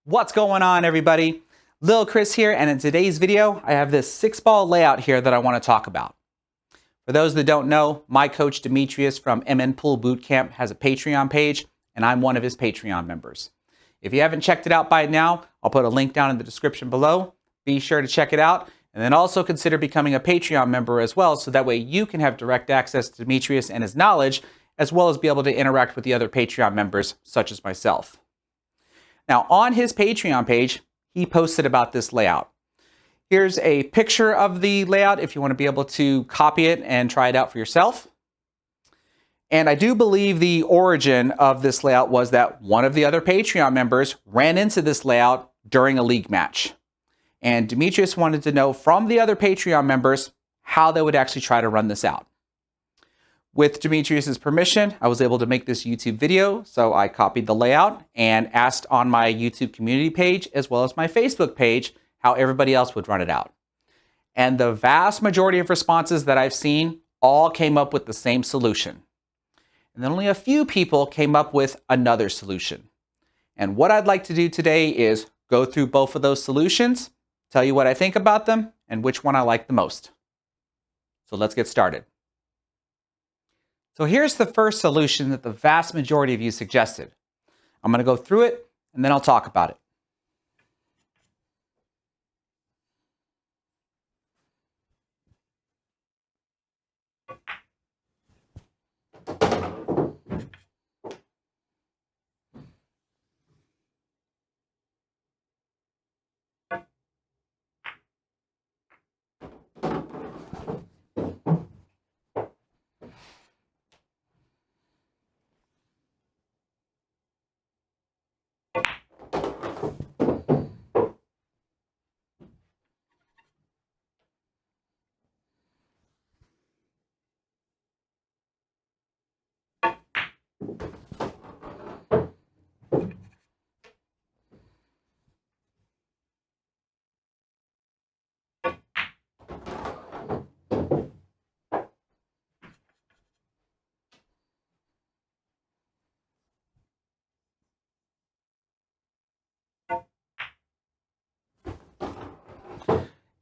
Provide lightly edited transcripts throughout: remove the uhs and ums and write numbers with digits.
What's going on, everybody? Lil Chris here, and in today's video, I have this 6-ball layout here that I want to talk about. For those that don't know, my coach Demetrius from MN Pool Bootcamp has a Patreon page, and I'm one of his Patreon members. If you haven't checked it out by now, I'll put a link down in the description below. Be sure to check it out, and then also consider becoming a Patreon member as well, so that way you can have direct access to Demetrius and his knowledge, as well as be able to interact with the other Patreon members, such as myself. Now, on his Patreon page, he posted about this layout. Here's a picture of the layout if you want to be able to copy it and try it out for yourself. And I do believe the origin of this layout was that one of the other Patreon members ran into this layout during a league match. And Demetrius wanted to know from the other Patreon members how they would actually try to run this out. With Demetrius's permission, I was able to make this YouTube video, so I copied the layout and asked on my YouTube community page as well as my Facebook page how everybody else would run it out. And the vast majority of responses that I've seen all came up with the same solution. And then only a few people came up with another solution. And what I'd like to do today is go through both of those solutions, tell you what I think about them, and which one I like the most. So let's get started. So here's the first solution that the vast majority of you suggested. I'm going to go through it, and then I'll talk about it.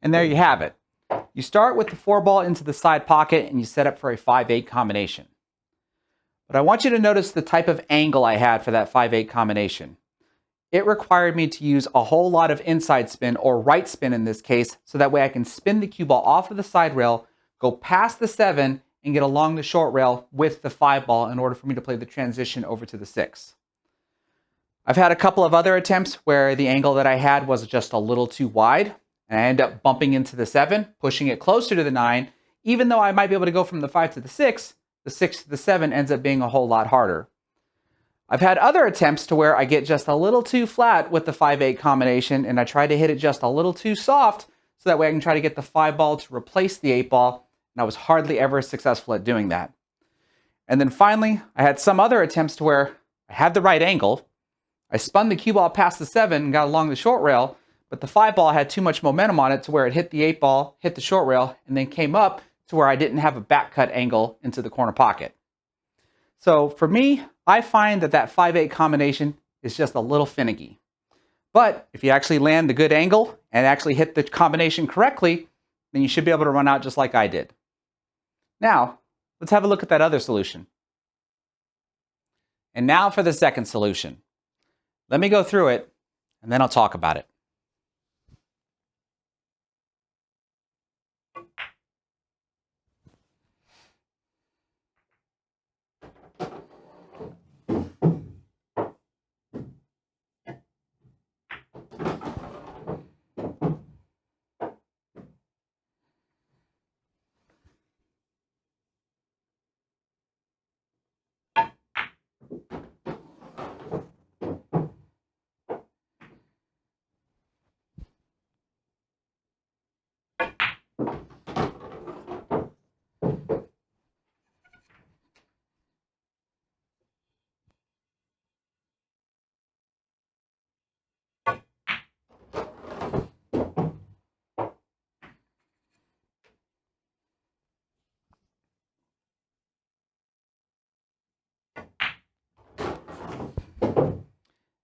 And there you have it. You start with the 4-ball into the side pocket and you set up for a 5-8 combination. But I want you to notice the type of angle I had for that 5-8 combination. It required me to use a whole lot of inside spin, or right spin in this case, so that way I can spin the cue ball off of the side rail, go past the 7, and get along the short rail with the 5-ball in order for me to play the transition over to the 6. I've had a couple of other attempts where the angle that I had was just a little too wide, and I end up bumping into the 7, pushing it closer to the 9. Even though I might be able to go from the 5 to the 6 to the 7 ends up being a whole lot harder. I've had other attempts to where I get just a little too flat with the 5-8 combination, and I try to hit it just a little too soft, so that way I can try to get the 5-ball to replace the 8-ball, and I was hardly ever successful at doing that. And then finally, I had some other attempts to where I had the right angle, I spun the cue ball past the 7 and got along the short rail, but the 5-ball had too much momentum on it to where it hit the 8-ball, hit the short rail, and then came up to where I didn't have a back cut angle into the corner pocket. So for me, I find that that 5-8 combination is just a little finicky. But if you actually land the good angle and actually hit the combination correctly, then you should be able to run out just like I did. Now, let's have a look at that other solution. And now for the second solution. Let me go through it, and then I'll talk about it.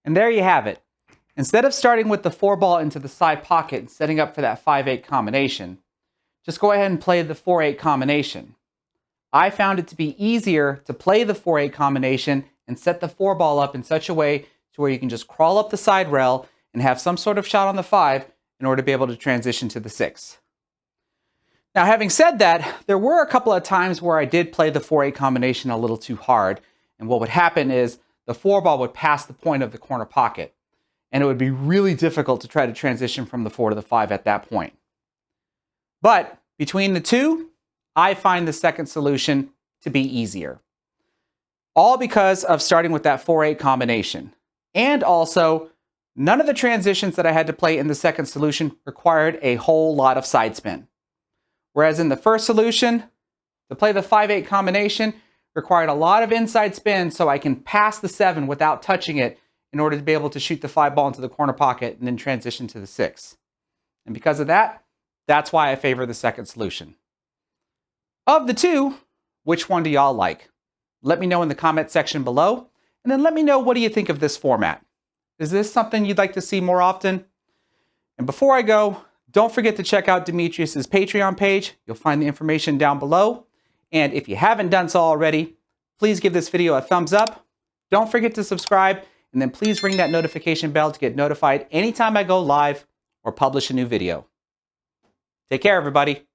And there you have it. Instead of starting with the 4-ball into the side pocket and setting up for that 5-8 combination, just go ahead and play the 4-8 combination. I found it to be easier to play the 4-8 combination and set the 4-ball up in such a way to where you can just crawl up the side rail and have some sort of shot on the 5 in order to be able to transition to the 6. Now, having said that, there were a couple of times where I did play the 4-8 combination a little too hard, and what would happen is the 4-ball would pass the point of the corner pocket, and it would be really difficult to try to transition from the 4 to the 5 at that point. But between the two, I find the second solution to be easier. All because of starting with that 4-8 combination. And also, none of the transitions that I had to play in the second solution required a whole lot of side spin. Whereas in the first solution, to play the 5-8 combination required a lot of inside spin so I can pass the 7 without touching it in order to be able to shoot the 5-ball into the corner pocket and then transition to the 6. And because of that, that's why I favor the second solution. Of the two, which one do y'all like? Let me know in the comment section below, and then let me know, what do you think of this format? Is this something you'd like to see more often? And before I go, don't forget to check out Demetrius's Patreon page. You'll find the information down below. And if you haven't done so already, please give this video a thumbs up. Don't forget to subscribe, and then please ring that notification bell to get notified anytime I go live or publish a new video. Take care, everybody.